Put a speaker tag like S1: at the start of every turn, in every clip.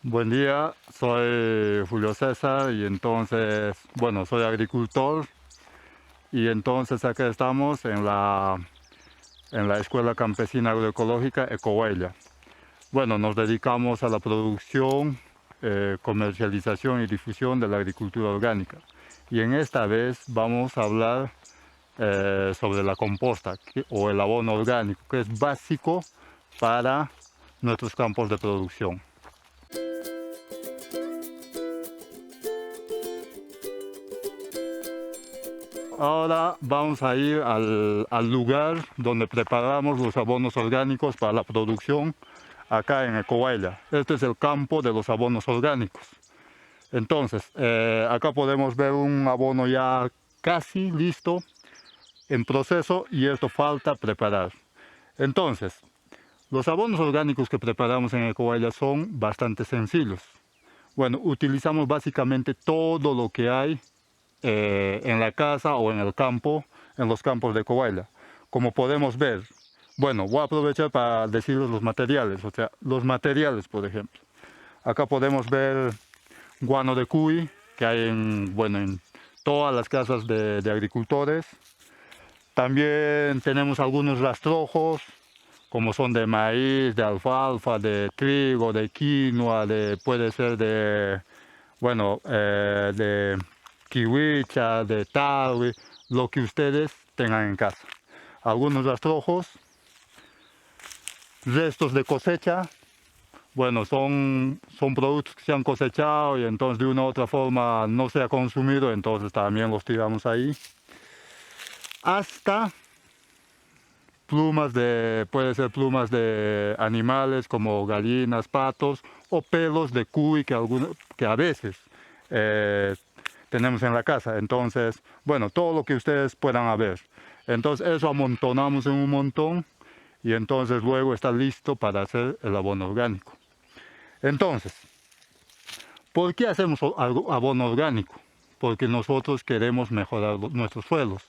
S1: Buen día, soy Julio César y entonces, bueno, soy agricultor y entonces acá estamos en la Escuela Campesina Agroecológica Ecohuella. Bueno, nos dedicamos a la producción, comercialización y difusión de la agricultura orgánica. Y en esta vez vamos a hablar sobre la composta o el abono orgánico, que es básico para nuestros campos de producción. Ahora vamos a ir al lugar donde preparamos los abonos orgánicos para la producción acá en Ecohuella. Este es el campo de los abonos orgánicos. Entonces, acá podemos ver un abono ya casi listo, en proceso, y esto falta preparar. Entonces, los abonos orgánicos que preparamos en Ecohuella son bastante sencillos. Bueno, utilizamos básicamente todo lo que hay en la casa o en el campo, en los campos de Ecohuella. Como podemos ver, bueno, voy a aprovechar para decirles los materiales, o sea, los materiales, por ejemplo. Acá podemos ver guano de cuy, que hay bueno, en todas las casas de agricultores. También tenemos algunos rastrojos, como son de maíz, de alfalfa, de trigo, de quinoa, puede ser bueno, de kiwicha, de tawi, lo que ustedes tengan en casa. Algunos rastrojos, restos de cosecha, bueno, son productos que se han cosechado y entonces de una u otra forma no se ha consumido, entonces también los tiramos ahí. Hasta puede ser plumas de animales como gallinas, patos o pelos de cuy que a veces tenemos en la casa. Entonces, bueno, todo lo que ustedes puedan haber. Entonces eso amontonamos en un montón y entonces luego está listo para hacer el abono orgánico. Entonces, ¿por qué hacemos abono orgánico? Porque nosotros queremos mejorar nuestros suelos.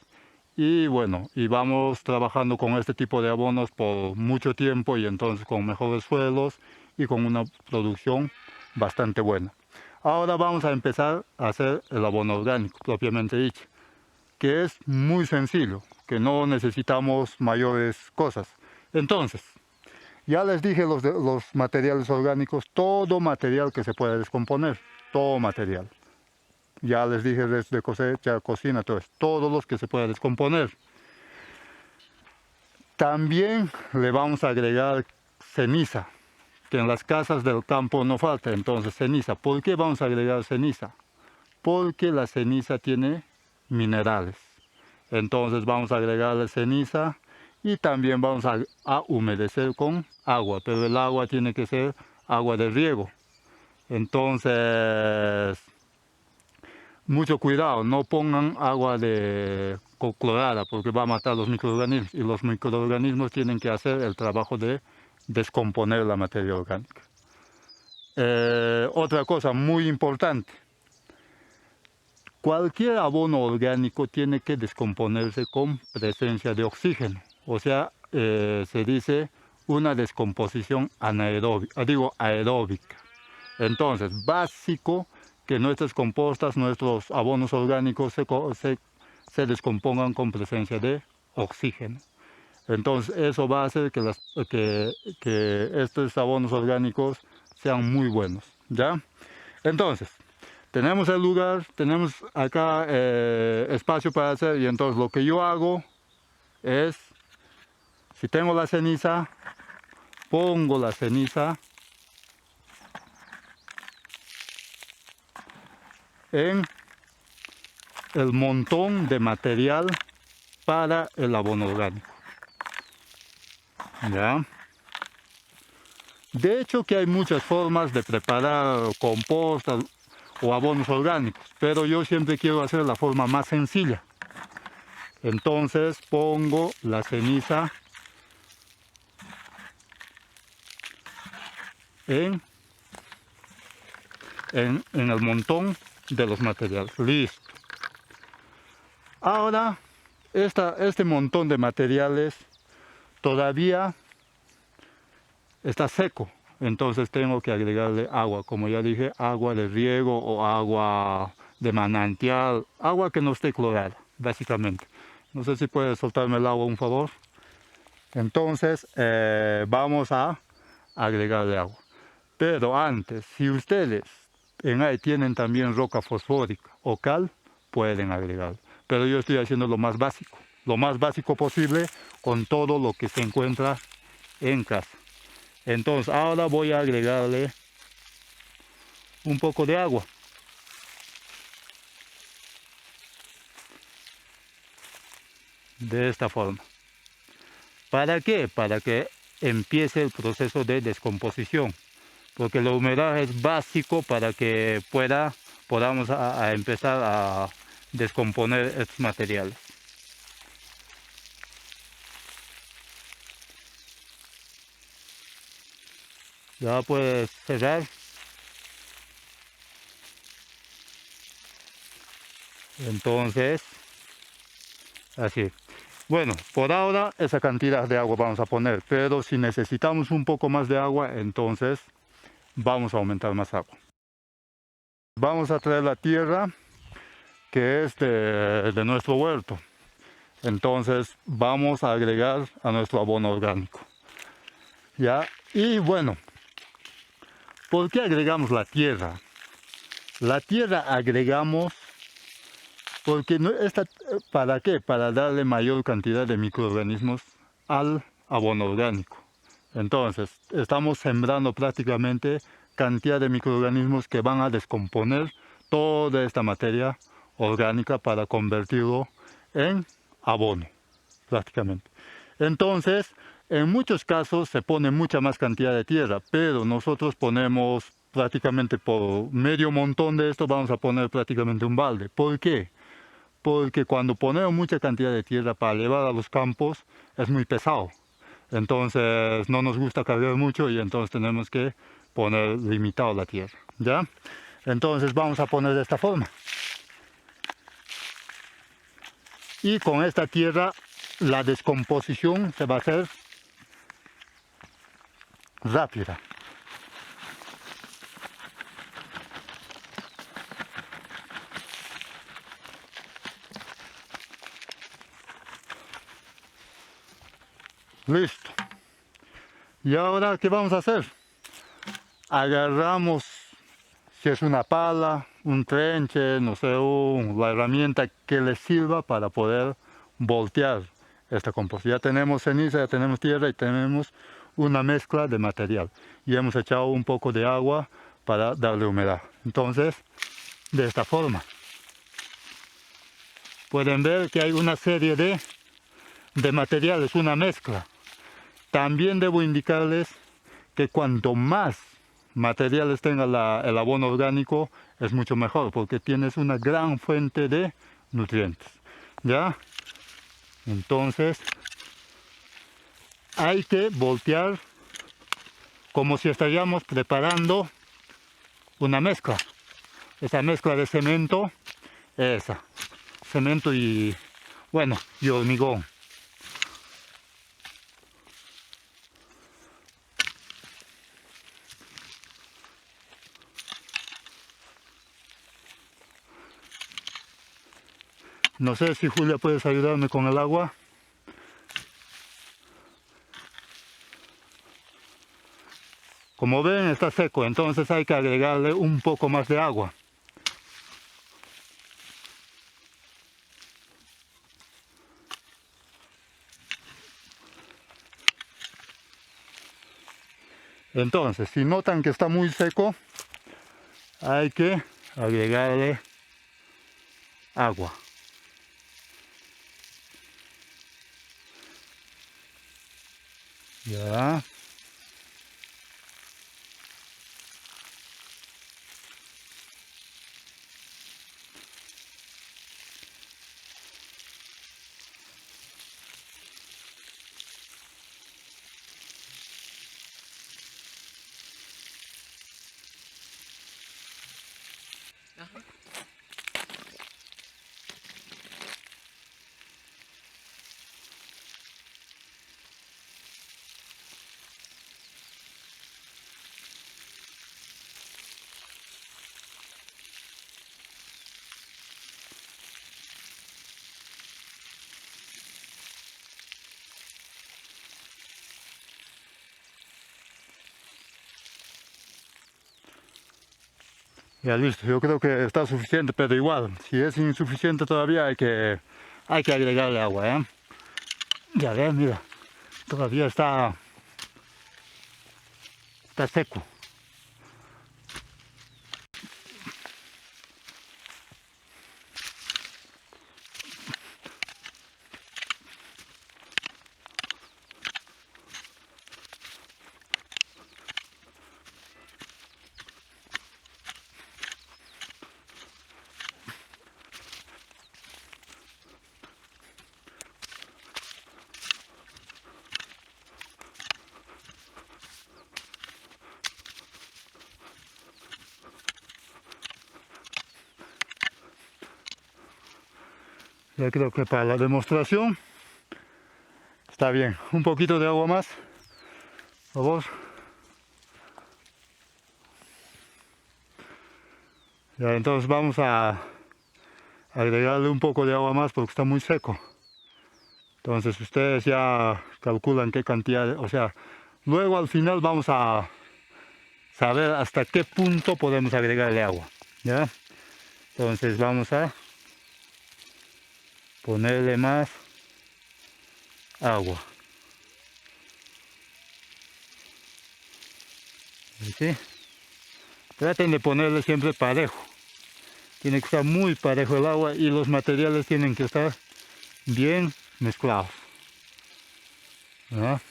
S1: Y bueno, y vamos trabajando con este tipo de abonos por mucho tiempo y entonces con mejores suelos y con una producción bastante buena. Ahora vamos a empezar a hacer el abono orgánico, propiamente dicho, que es muy sencillo, que no necesitamos mayores cosas. Entonces, ya les dije los materiales orgánicos, todo material que se pueda descomponer, todo material. Ya les dije desde cosecha, cocina, todos los que se pueda descomponer. También le vamos a agregar ceniza, que en las casas del campo no falta, entonces ceniza. ¿Por qué vamos a agregar ceniza? Porque la ceniza tiene minerales. Entonces vamos a agregarle ceniza y también vamos a humedecer con agua, pero el agua tiene que ser agua de riego. Entonces, mucho cuidado, no pongan agua clorada porque va a matar los microorganismos y los microorganismos tienen que hacer el trabajo de descomponer la materia orgánica. Otra cosa muy importante, cualquier abono orgánico tiene que descomponerse con presencia de oxígeno, o sea, se dice una descomposición aeróbica. Entonces, básico que nuestras compostas, nuestros abonos orgánicos se descompongan con presencia de oxígeno. Entonces, eso va a hacer que estos abonos orgánicos sean muy buenos, ¿ya? Entonces, tenemos el lugar, tenemos acá espacio para hacer y entonces lo que yo hago es, si tengo la ceniza, pongo la ceniza en el montón de material para el abono orgánico. ¿Ya? De hecho que hay muchas formas de preparar compostas o abonos orgánicos, pero yo siempre quiero hacer la forma más sencilla. Entonces pongo la ceniza en el montón de los materiales. Listo. Ahora, este montón de materiales todavía está seco. entonces tengo que agregarle agua, como ya dije, agua de riego o agua de manantial, agua que no esté clorada, básicamente. No sé si puedes soltarme el agua, un favor. Entonces vamos a agregarle agua. Pero antes, si ustedes en ahí tienen también roca fosfórica o cal, pueden agregar. Pero yo estoy haciendo lo más básico posible con todo lo que se encuentra en casa. Entonces ahora voy a agregarle un poco de agua. De esta forma. ¿Para qué? Para que empiece el proceso de descomposición. Porque la humedad es básico para que podamos a empezar a descomponer estos materiales. Ya puedes cerrar. Entonces, así. Bueno, por ahora esa cantidad de agua vamos a poner, pero si necesitamos un poco más de agua, entonces vamos a aumentar más agua. Vamos a traer la tierra que es de nuestro huerto. Entonces vamos a agregar a nuestro abono orgánico. ¿Ya? Y bueno, ¿por qué agregamos la tierra? La tierra agregamos porque ¿para qué? Para darle mayor cantidad de microorganismos al abono orgánico. Entonces, estamos sembrando prácticamente cantidad de microorganismos que van a descomponer toda esta materia orgánica para convertirlo en abono, prácticamente. Entonces, en muchos casos se pone mucha más cantidad de tierra, pero nosotros ponemos prácticamente por medio montón de esto, vamos a poner prácticamente un balde. ¿Por qué? Porque cuando ponemos mucha cantidad de tierra para llevar a los campos es muy pesado. Entonces no nos gusta cargar mucho y entonces tenemos que poner limitado la tierra, ¿ya? Entonces vamos a poner de esta forma. Y con esta tierra la descomposición se va a hacer rápida. Listo. Y ahora, ¿qué vamos a hacer? Agarramos, si es una pala, un trenche, no sé, la herramienta que les sirva para poder voltear esta compost. Ya tenemos ceniza, ya tenemos tierra y tenemos una mezcla de material. Y hemos echado un poco de agua para darle humedad. Entonces, de esta forma. Pueden ver que hay una serie de materiales, una mezcla. También debo indicarles que cuanto más materiales tenga el abono orgánico, es mucho mejor, porque tienes una gran fuente de nutrientes. ¿Ya? Entonces, hay que voltear como si estaríamos preparando una mezcla. Esa mezcla de cemento, cemento y, bueno, y hormigón. No sé si Julia puedes ayudarme con el agua. Como ven, está seco, entonces hay que agregarle un poco más de agua. Entonces, si notan que está muy seco, hay que agregarle agua. Ya. Ya listo, yo creo que está suficiente, pero igual, si es insuficiente todavía hay que agregarle agua, ¿eh? Ya ves, mira, todavía está seco. Ya creo que para la demostración está bien. Un poquito de agua más, por favor. Ya, entonces vamos a agregarle un poco de agua más porque está muy seco. Entonces ustedes ya calculan qué cantidad, o sea, luego al final vamos a saber hasta qué punto podemos agregarle agua, ¿ya? Entonces vamos a ponerle más agua. ¿Sí? Traten de ponerle siempre parejo. Tiene que estar muy parejo el agua y los materiales tienen que estar bien mezclados. ¿Ya?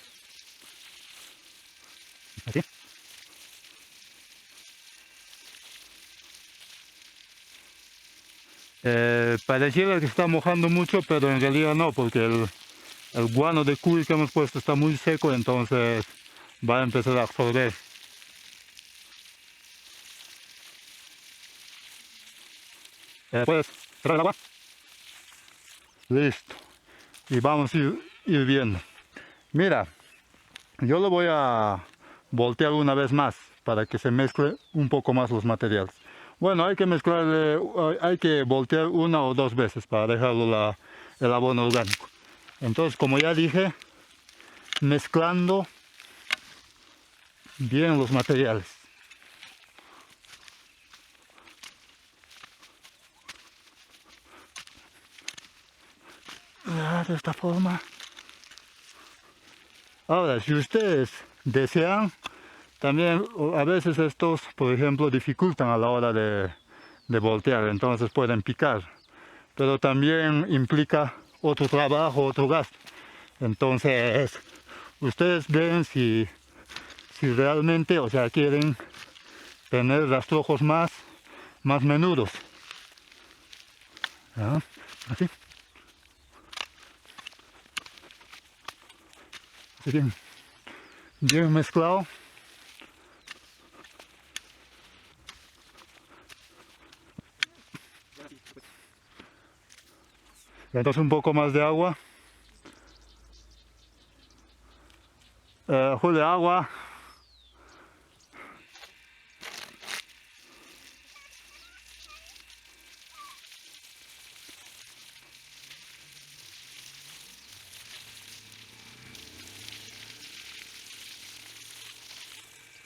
S1: ¿Así? Pareciera que está mojando mucho, pero en realidad no, porque el guano de cuy que hemos puesto está muy seco, entonces va a empezar a absorber. ¿Puedes cerrar el agua? Listo. Y vamos a ir viendo. Mira, yo lo voy a voltear una vez más para que se mezcle un poco más los materiales. Bueno, hay que mezclarle, hay que voltear una o dos veces para dejarlo el abono orgánico. Entonces, como ya dije, mezclando bien los materiales. De esta forma. Ahora, si ustedes desean, también a veces estos, por ejemplo, dificultan a la hora de voltear, entonces pueden picar. Pero también implica otro trabajo, otro gasto. Entonces, ustedes ven si realmente, o sea, quieren tener rastrojos más menudos. ¿Ya? Así. Así bien mezclado. Entonces un poco más de agua. De agua.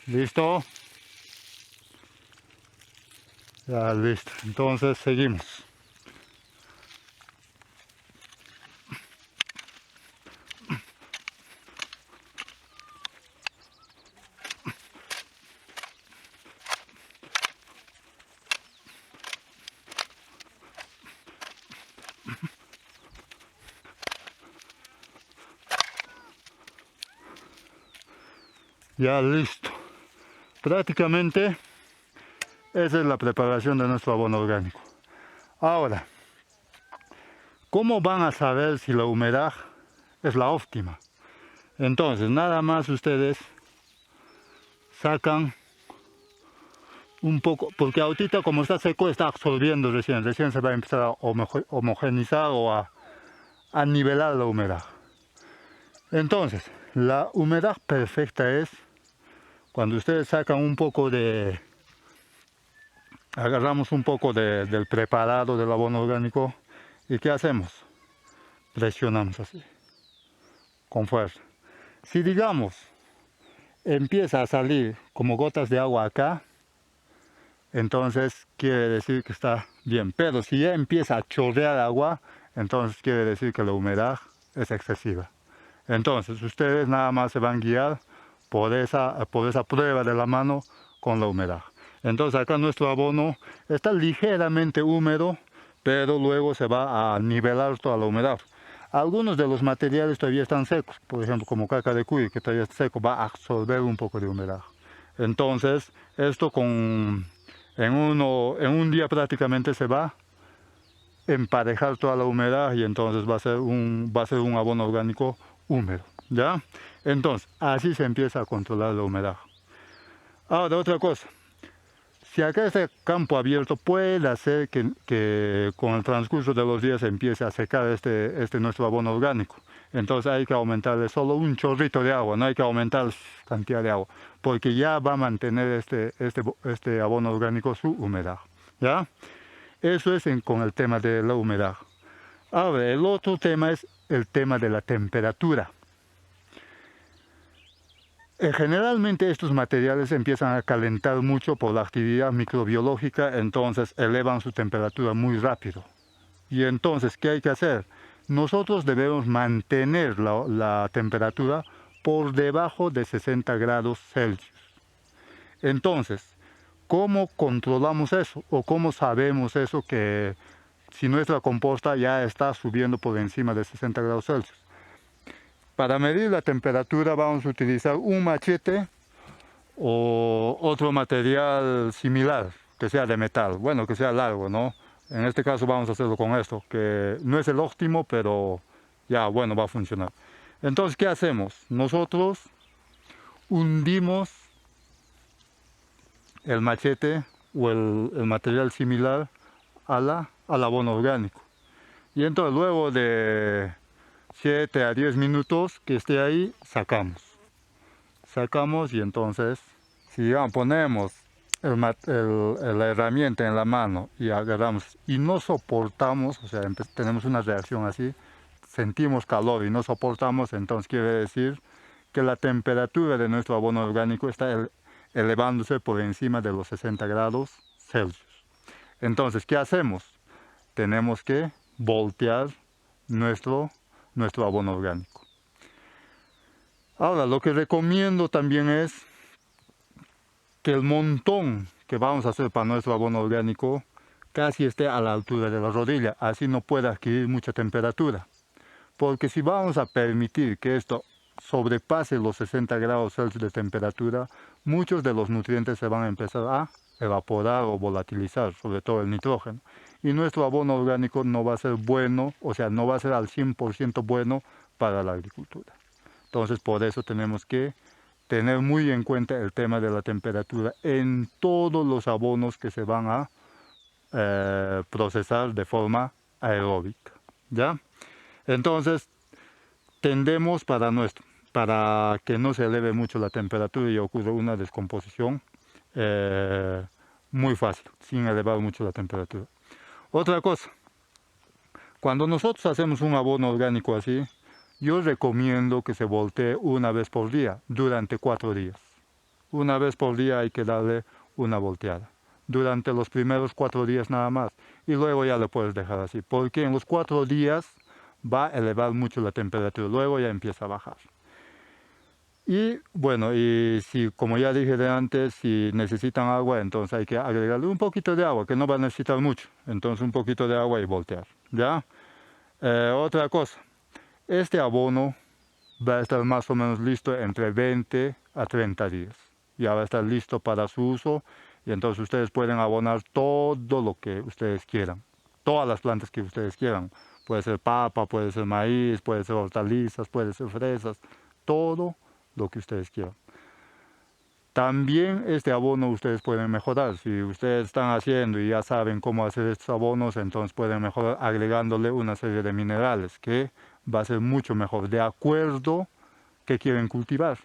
S1: Listo. Ya listo. Entonces seguimos. Ya listo. Prácticamente esa es la preparación de nuestro abono orgánico. Ahora, ¿cómo van a saber si la humedad es la óptima? Entonces, nada más ustedes sacan un poco, porque ahorita como está seco está absorbiendo recién se va a empezar a homogeneizar o a nivelar la humedad. Entonces, la humedad perfecta es cuando ustedes sacan un poco agarramos un poco del preparado del abono orgánico y ¿qué hacemos? Presionamos así, con fuerza. Si digamos, empieza a salir como gotas de agua acá, entonces quiere decir que está bien. Pero si ya empieza a chorrear agua, entonces quiere decir que la humedad es excesiva. Entonces ustedes nada más se van a guiar por esa prueba de la mano con la humedad. Entonces acá nuestro abono está ligeramente húmedo, pero luego se va a nivelar toda la humedad. Algunos de los materiales todavía están secos, por ejemplo como caca de cuy, que todavía está seco, va a absorber un poco de humedad. Entonces esto en un día prácticamente se va a emparejar toda la humedad y entonces va a ser un abono orgánico húmedo, ¿ya? Entonces así se empieza a controlar la humedad. Ahora otra cosa. Si acá este campo abierto puede ser que con el transcurso de los días empiece a secar este nuestro abono orgánico. Entonces hay que aumentarle solo un chorrito de agua, no hay que aumentar la cantidad de agua, porque ya va a mantener este abono orgánico su humedad. ¿Ya? Eso es con el tema de la humedad. Ahora, el otro tema es el tema de la temperatura. Generalmente estos materiales empiezan a calentar mucho por la actividad microbiológica, entonces elevan su temperatura muy rápido. Y entonces, ¿qué hay que hacer? Nosotros debemos mantener la temperatura por debajo de 60 grados Celsius. Entonces, ¿cómo controlamos eso? ¿O cómo sabemos eso que si nuestra composta ya está subiendo por encima de 60 grados Celsius? Para medir la temperatura vamos a utilizar un machete o otro material similar, que sea de metal, bueno, que sea largo, ¿no? En este caso vamos a hacerlo con esto, que no es el óptimo, pero ya, bueno, va a funcionar. Entonces, ¿qué hacemos? Nosotros hundimos el machete o el material similar al abono orgánico. Y entonces luego de 7 a 10 minutos que esté ahí, sacamos y entonces si ya ponemos la herramienta en la mano y agarramos y no soportamos, o sea, tenemos una reacción así, sentimos calor y no soportamos, entonces quiere decir que la temperatura de nuestro abono orgánico está elevándose por encima de los 60 grados Celsius. Entonces, ¿qué hacemos? Tenemos que voltear nuestro abono orgánico. Ahora, lo que recomiendo también es que el montón que vamos a hacer para nuestro abono orgánico casi esté a la altura de la rodilla, así no puede adquirir mucha temperatura. Porque si vamos a permitir que esto sobrepase los 60 grados Celsius de temperatura, muchos de los nutrientes se van a empezar a evaporar o volatilizar, sobre todo el nitrógeno. Y nuestro abono orgánico no va a ser bueno, o sea, no va a ser al 100% bueno para la agricultura. Entonces, por eso tenemos que tener muy en cuenta el tema de la temperatura en todos los abonos que se van a procesar de forma aeróbica, ¿ya? Entonces, tendemos para que no se eleve mucho la temperatura y ocurra una descomposición muy fácil, sin elevar mucho la temperatura. Otra cosa, cuando nosotros hacemos un abono orgánico así, yo recomiendo que se voltee una vez por día, durante 4 días. Una vez por día hay que darle una volteada. Durante los primeros 4 días nada más. Y luego ya lo puedes dejar así. Porque en los 4 días va a elevar mucho la temperatura. Luego ya empieza a bajar. Y bueno, y si, como ya dije de antes, si necesitan agua, entonces hay que agregarle un poquito de agua, que no va a necesitar mucho. Entonces un poquito de agua y voltear. ¿Ya? Otra cosa. Este abono va a estar más o menos listo entre 20 a 30 días. Ya va a estar listo para su uso y entonces ustedes pueden abonar todo lo que ustedes quieran. Todas las plantas que ustedes quieran. Puede ser papa, puede ser maíz, puede ser hortalizas, puede ser fresas. Todo lo que ustedes quieran. También este abono ustedes pueden mejorar. Si ustedes están haciendo y ya saben cómo hacer estos abonos, entonces pueden mejorar agregándole una serie de minerales que va a ser mucho mejor de acuerdo que quieren cultivar.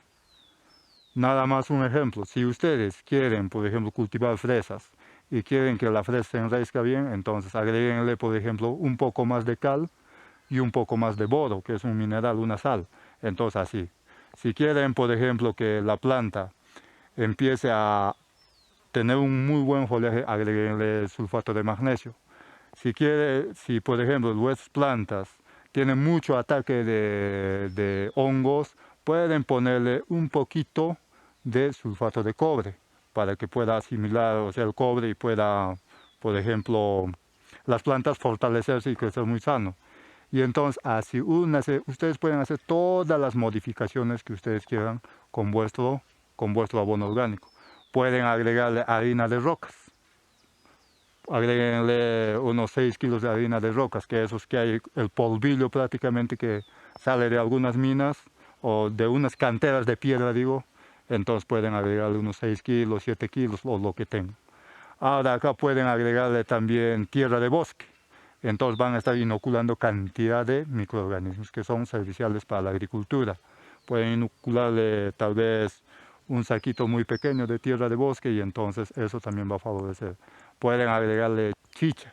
S1: Nada más un ejemplo, si ustedes quieren, por ejemplo, cultivar fresas y quieren que la fresa se enraizca bien, entonces agréguenle, por ejemplo, un poco más de cal y un poco más de boro, que es un mineral, una sal. Entonces así. Si quieren, por ejemplo, que la planta empiece a tener un muy buen follaje, agréguenle sulfato de magnesio. Si por ejemplo vuestras plantas tienen mucho ataque de hongos, pueden ponerle un poquito de sulfato de cobre para que pueda asimilar, o sea, el cobre y pueda, por ejemplo, las plantas fortalecerse y crecer muy sano. Y entonces así ustedes pueden hacer todas las modificaciones que ustedes quieran con vuestro abono orgánico. Pueden agregarle harina de rocas. Agréguenle unos 6 kilos de harina de rocas, que esos que hay, el polvillo prácticamente que sale de algunas minas o de unas canteras de piedra, digo. Entonces pueden agregarle unos 6 kilos, 7 kilos o lo que tengan. Ahora acá pueden agregarle también tierra de bosque. Entonces van a estar inoculando cantidad de microorganismos que son serviciales para la agricultura. Pueden inocularle tal vez un saquito muy pequeño de tierra de bosque y entonces eso también va a favorecer. Pueden agregarle chicha,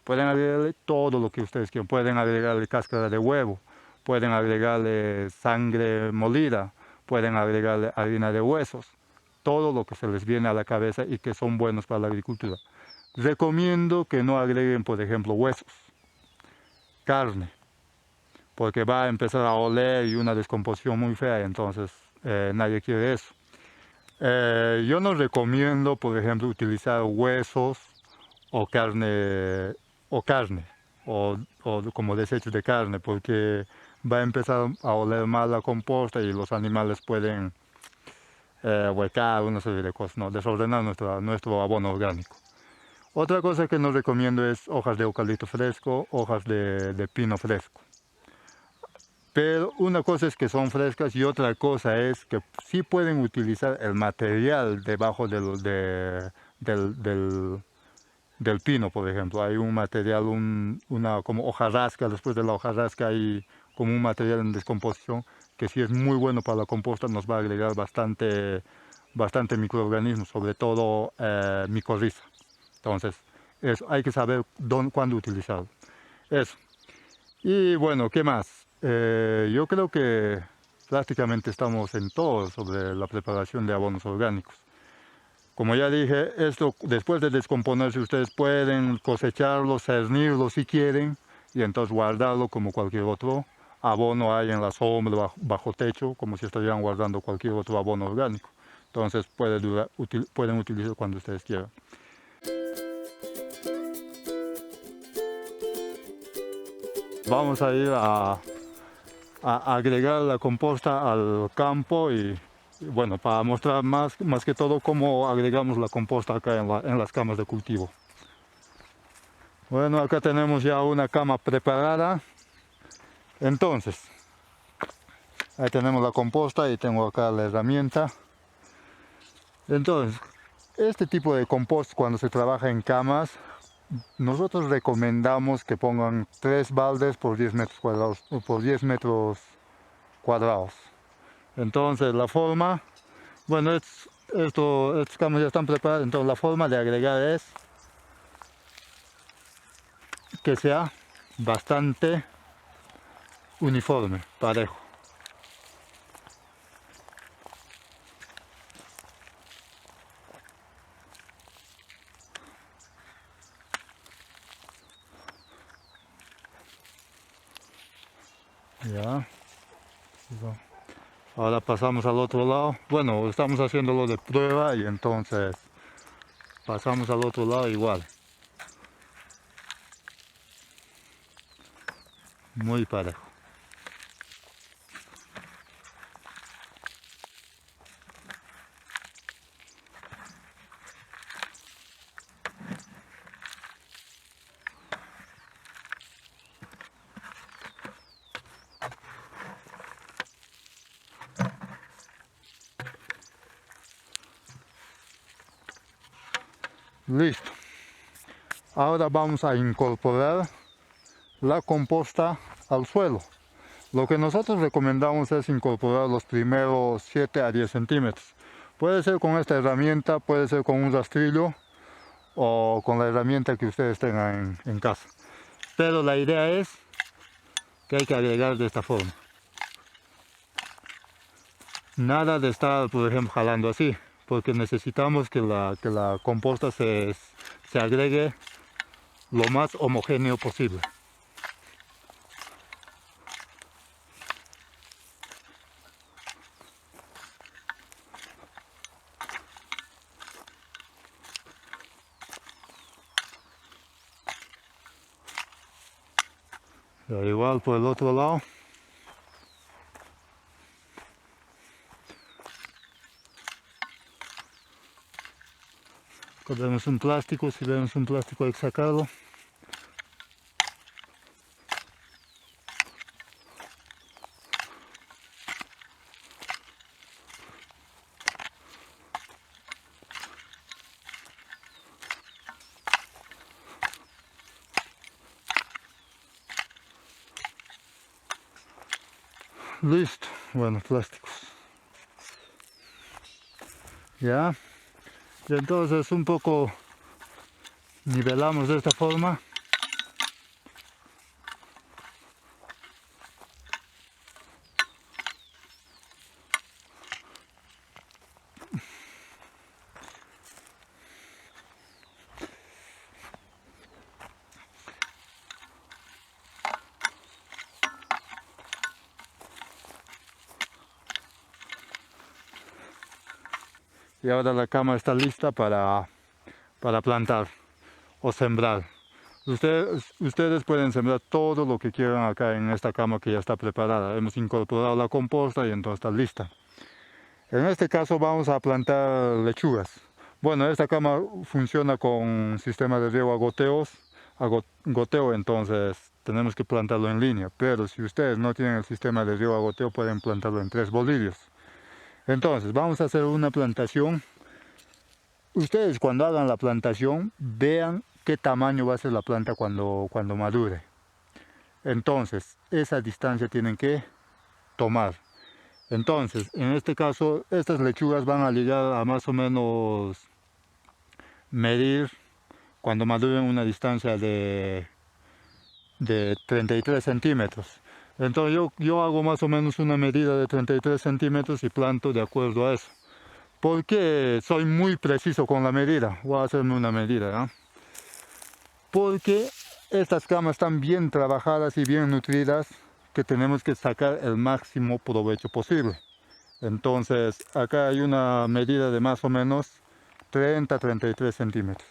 S1: pueden agregarle todo lo que ustedes quieran. Pueden agregarle cáscara de huevo, pueden agregarle sangre molida, pueden agregarle harina de huesos. Todo lo que se les viene a la cabeza y que son buenos para la agricultura. Recomiendo que no agreguen, por ejemplo, huesos, carne, porque va a empezar a oler y una descomposición muy fea, entonces nadie quiere eso. Yo no recomiendo, por ejemplo, utilizar huesos o carne, o como desechos de carne, porque va a empezar a oler mal la composta y los animales pueden huecar, una serie de cosas, ¿no? Desordenar nuestro abono orgánico. Otra cosa que no recomiendo es hojas de eucalipto fresco, hojas de pino fresco. Pero una cosa es que son frescas y otra cosa es que sí pueden utilizar el material debajo del pino, por ejemplo. Hay un material, una como hojarasca, después de la hojarasca hay como un material en descomposición que sí es muy bueno para la composta, nos va a agregar bastante microorganismos, sobre todo micorriza. Entonces, hay que saber cuándo utilizarlo. Eso. Y bueno, ¿qué más? Yo creo que prácticamente estamos en todo sobre la preparación de abonos orgánicos. Como ya dije, esto después de descomponerse ustedes pueden cosecharlo, cernirlo si quieren y entonces guardarlo como cualquier otro abono hay en la sombra, bajo techo, como si estuvieran guardando cualquier otro abono orgánico. Entonces pueden utilizarlo cuando ustedes quieran. Vamos a ir a agregar la composta al campo y bueno, para mostrar más que todo cómo agregamos la composta acá en las camas de cultivo. Bueno, acá tenemos ya una cama preparada. Entonces, ahí tenemos la composta y tengo acá la herramienta. Entonces, este tipo de compost cuando se trabaja en camas, nosotros recomendamos que pongan 3 baldes por 10 metros cuadrados, por 10 metros cuadrados. Entonces la forma, bueno, estas camas ya están preparadas, entonces la forma de agregar es que sea bastante uniforme, parejo. Ya. Ahora pasamos al otro lado. Bueno, estamos haciéndolo de prueba y entonces pasamos al otro lado igual. Muy parejo. Listo. Ahora vamos a incorporar la composta al suelo. Lo que nosotros recomendamos es incorporar los primeros 7 a 10 centímetros. Puede ser con esta herramienta, puede ser con un rastrillo o con la herramienta que ustedes tengan en casa. Pero la idea es que hay que agregar de esta forma. Nada de estar, por ejemplo, jalando así, porque necesitamos que la composta se agregue lo más homogéneo posible. Igual por el otro lado. Vemos un plástico, si vemos un plástico hay que sacarlo. Listo, bueno, plásticos. Ya, y entonces un poco nivelamos de esta forma. Y ahora la cama está lista para plantar o sembrar. Ustedes pueden sembrar todo lo que quieran acá en esta cama que ya está preparada. Hemos incorporado la composta y entonces está lista. En este caso vamos a plantar lechugas. Bueno, esta cama funciona con sistema de riego goteo, entonces tenemos que plantarlo en línea. Pero si ustedes no tienen el sistema de riego a goteo, pueden plantarlo en 3 bolillos. Entonces, vamos a hacer una plantación. Ustedes cuando hagan la plantación, vean qué tamaño va a ser la planta cuando madure. Entonces, esa distancia tienen que tomar. Entonces, en este caso, estas lechugas van a llegar a más o menos medir, cuando maduren, una distancia de 33 centímetros. Entonces yo hago más o menos una medida de 33 centímetros y planto de acuerdo a eso. Porque soy muy preciso con la medida. Voy a hacerme una medida, ¿eh? Porque estas camas están bien trabajadas y bien nutridas, que tenemos que sacar el máximo provecho posible. Entonces acá hay una medida de más o menos 30-33 centímetros.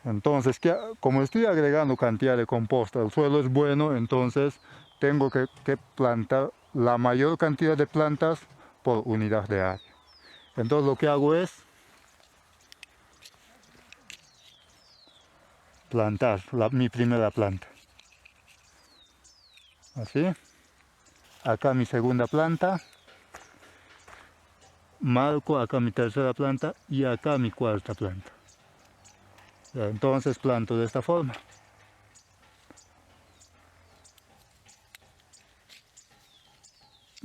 S1: Entonces, como estoy agregando cantidad de composta, el suelo es bueno, entonces tengo que plantar la mayor cantidad de plantas por unidad de área. Entonces lo que hago es plantar mi primera planta. Así. Acá mi segunda planta. Marco acá mi tercera planta y acá mi cuarta planta. Entonces planto de esta forma.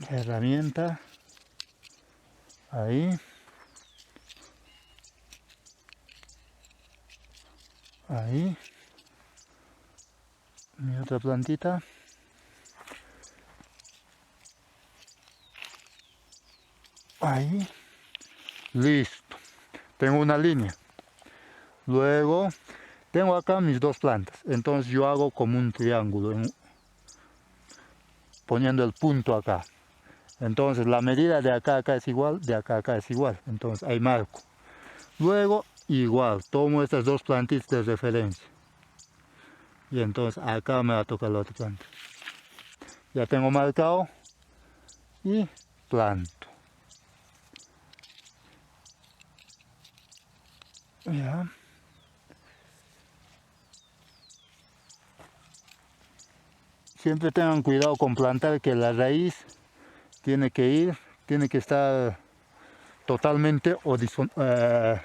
S1: Herramienta. Ahí. Ahí. Mi otra plantita. Ahí. Listo. Tengo una línea. Luego tengo acá mis dos plantas. Entonces yo hago como un triángulo, poniendo el punto acá. Entonces la medida de acá a acá es igual, de acá a acá es igual. Entonces ahí marco. Luego igual, tomo estas dos plantitas de referencia. Y entonces acá me va a tocar la otra planta. Ya tengo marcado y planto. Ya. Siempre tengan cuidado con plantar, que la raíz tiene que estar totalmente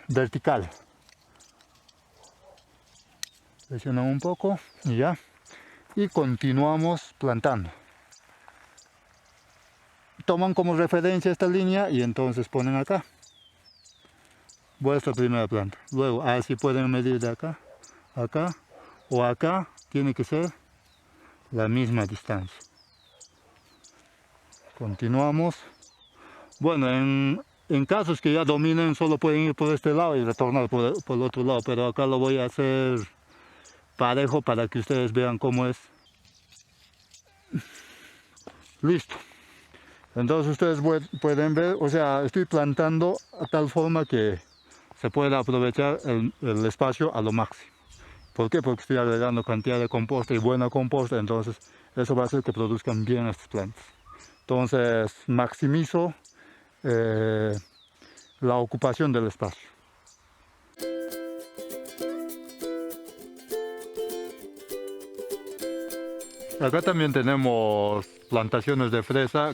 S1: vertical. Presionan un poco y ya. Y continuamos plantando. Toman como referencia esta línea y entonces ponen acá vuestra primera planta. Luego así pueden medir de acá, acá o acá. Tiene que ser la misma distancia. Continuamos. Bueno, En casos que ya dominen, solo pueden ir por este lado y retornar por el otro lado, pero acá lo voy a hacer parejo para que ustedes vean cómo es. Listo. Entonces ustedes pueden ver, o sea, estoy plantando a tal forma que se pueda aprovechar el espacio a lo máximo. ¿Por qué? Porque estoy agregando cantidad de composta y buena composta, entonces eso va a hacer que produzcan bien estas plantas. Entonces maximizo la ocupación del espacio. Acá también tenemos plantaciones de fresa,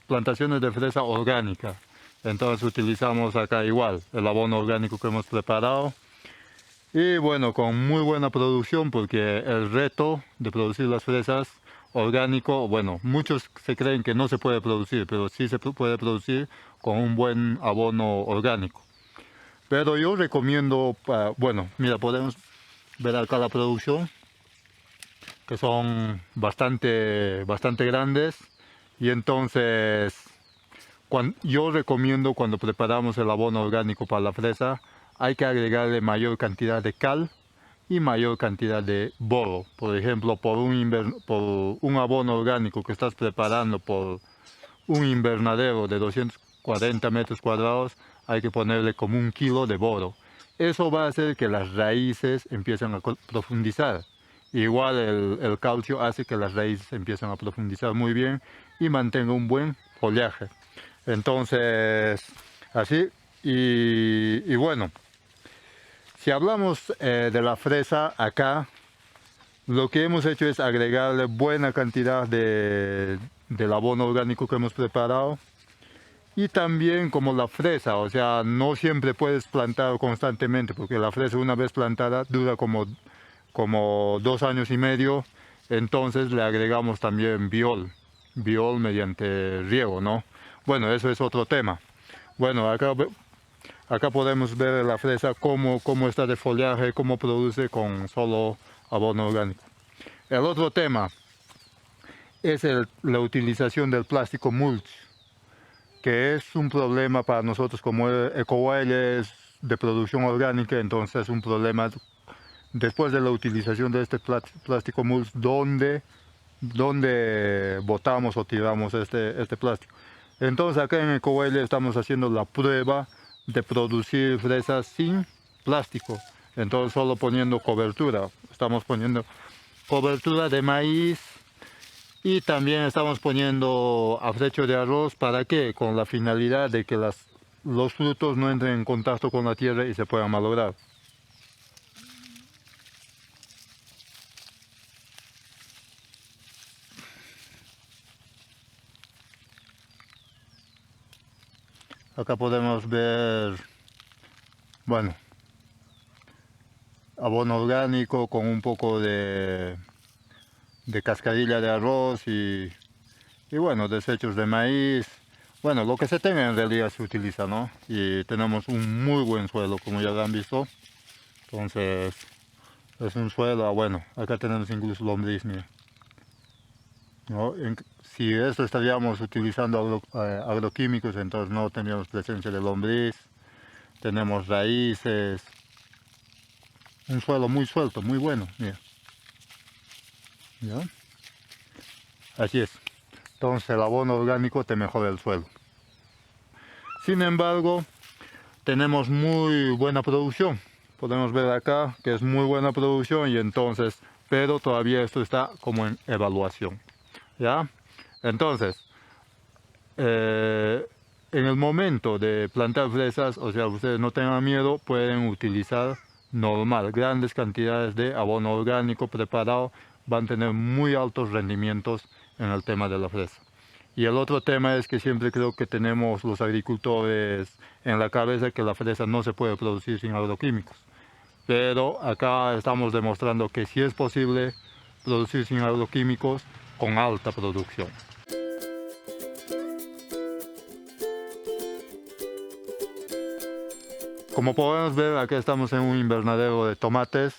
S1: plantaciones de fresa orgánica. Entonces utilizamos acá igual el abono orgánico que hemos preparado. Y bueno, con muy buena producción, porque el reto de producir las fresas orgánico, bueno, muchos se creen que no se puede producir, pero sí se puede producir con un buen abono orgánico. Pero yo recomiendo, bueno, mira, podemos ver acá la producción, que son bastante grandes, y entonces yo recomiendo cuando preparamos el abono orgánico para la fresa, hay que agregarle mayor cantidad de cal y mayor cantidad de boro. Por ejemplo, por un abono orgánico que estás preparando por un invernadero de 240 metros cuadrados, hay que ponerle como 1 kilo de boro. Eso va a hacer que las raíces empiecen a profundizar. Igual el calcio hace que las raíces empiecen a profundizar muy bien y mantenga un buen follaje. Entonces, así, y bueno, si hablamos de la fresa acá, lo que hemos hecho es agregarle buena cantidad del abono orgánico que hemos preparado. Y también como la fresa, o sea, no siempre puedes plantar constantemente, porque la fresa una vez plantada dura como 2 años y medio, entonces le agregamos también biol mediante riego, ¿no? Bueno, eso es otro tema. Bueno, acá podemos ver la fresa cómo está de follaje, cómo produce con solo abono orgánico. El otro tema es la utilización del plástico mulch, que es un problema para nosotros como EcoWild es de producción orgánica, entonces es un problema después de la utilización de este plástico mulch, ¿dónde botamos o tiramos este plástico? Entonces acá en EcoWild estamos haciendo la prueba de producir fresas sin plástico, entonces solo poniendo cobertura. Estamos poniendo cobertura de maíz y también estamos poniendo afrecho de arroz. ¿Para qué? Con la finalidad de que los frutos no entren en contacto con la tierra y se puedan malograr. Acá podemos ver, bueno, abono orgánico con un poco de cascarilla de arroz y bueno, desechos de maíz. Bueno, lo que se tenga en realidad se utiliza, ¿no? Y tenemos un muy buen suelo, como ya lo han visto. Entonces, es un suelo, bueno, acá tenemos incluso lombriz, mira. ¿No? Si esto estaríamos utilizando agroquímicos, entonces no tendríamos presencia de lombriz. Tenemos raíces. Un suelo muy suelto, muy bueno, mira. ¿Ya? Así es. Entonces el abono orgánico te mejora el suelo. Sin embargo, tenemos muy buena producción. Podemos ver acá que es muy buena producción y entonces, pero todavía esto está como en evaluación. ¿Ya? Entonces, en el momento de plantar fresas, o sea, ustedes no tengan miedo, pueden utilizar normal, grandes cantidades de abono orgánico preparado, van a tener muy altos rendimientos en el tema de la fresa. Y el otro tema es que siempre creo que tenemos los agricultores en la cabeza que la fresa no se puede producir sin agroquímicos. Pero acá estamos demostrando que sí es posible producir sin agroquímicos con alta producción. Como podemos ver, aquí estamos en un invernadero de tomates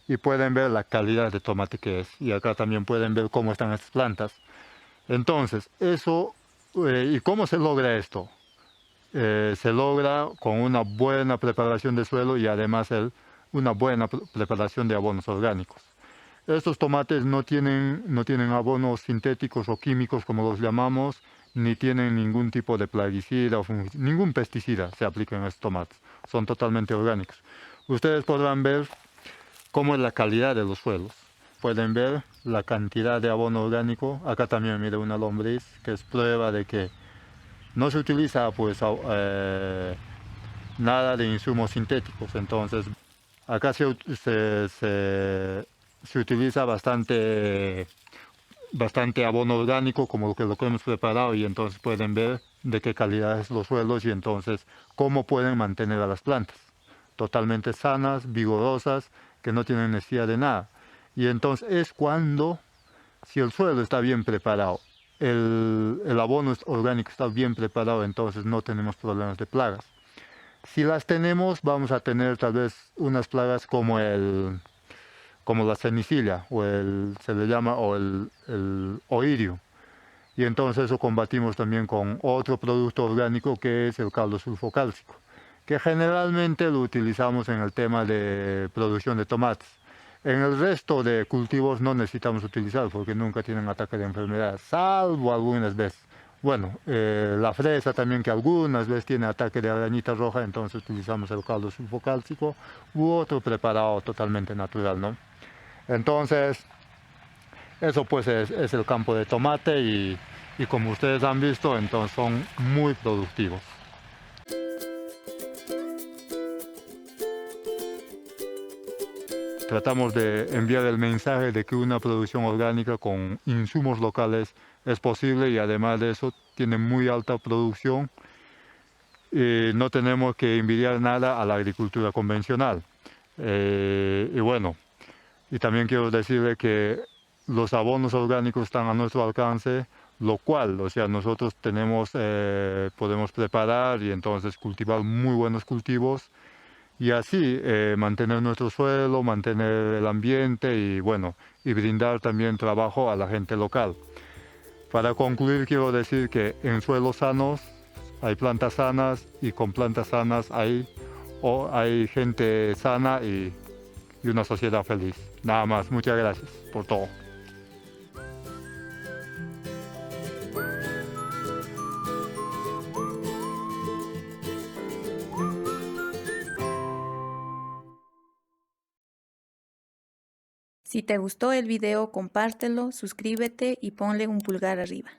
S1: y pueden ver la calidad de tomate que es. Y acá también pueden ver cómo están estas plantas. Entonces, ¿y cómo se logra esto? se logra con una buena preparación de suelo y además una buena preparación de abonos orgánicos. Estos tomates no tienen abonos sintéticos o químicos como los llamamos, ni tienen ningún tipo de plaguicida o ningún pesticida se aplica en estos tomates. Son totalmente orgánicos. Ustedes podrán ver cómo es la calidad de los suelos. Pueden ver la cantidad de abono orgánico. Acá también mire una lombriz, que es prueba de que no se utiliza pues nada de insumos sintéticos. Entonces acá se utiliza bastante abono orgánico como lo que hemos preparado, y entonces pueden ver de qué calidad es los suelos y entonces cómo pueden mantener a las plantas totalmente sanas, vigorosas, que no tienen necesidad de nada. Y entonces es cuando, si el suelo está bien preparado, el abono orgánico está bien preparado, entonces no tenemos problemas de plagas. Si las tenemos, vamos a tener tal vez unas plagas como la cenicilla, se le llama, o el oidio. Y entonces eso combatimos también con otro producto orgánico que es el caldo sulfocálcico, que generalmente lo utilizamos en el tema de producción de tomates. En el resto de cultivos no necesitamos utilizar porque nunca tienen ataque de enfermedad, salvo algunas veces. Bueno, la fresa también, que algunas veces tiene ataque de arañita roja, entonces utilizamos el caldo sulfocálcico u otro preparado totalmente natural, ¿no? Entonces, eso pues es el campo de tomate y como ustedes han visto, entonces son muy productivos. Tratamos de enviar el mensaje de que una producción orgánica con insumos locales es posible y además de eso tiene muy alta producción y no tenemos que envidiar nada a la agricultura convencional. Y bueno, y también quiero decirle que los abonos orgánicos están a nuestro alcance, lo cual, o sea, nosotros podemos preparar y entonces cultivar muy buenos cultivos y así mantener nuestro suelo, mantener el ambiente y bueno, y brindar también trabajo a la gente local. Para concluir, quiero decir que en suelos sanos hay plantas sanas y con plantas sanas hay gente sana y una sociedad feliz. Nada más, muchas gracias por todo.
S2: Si te gustó el video, compártelo, suscríbete y ponle un pulgar arriba.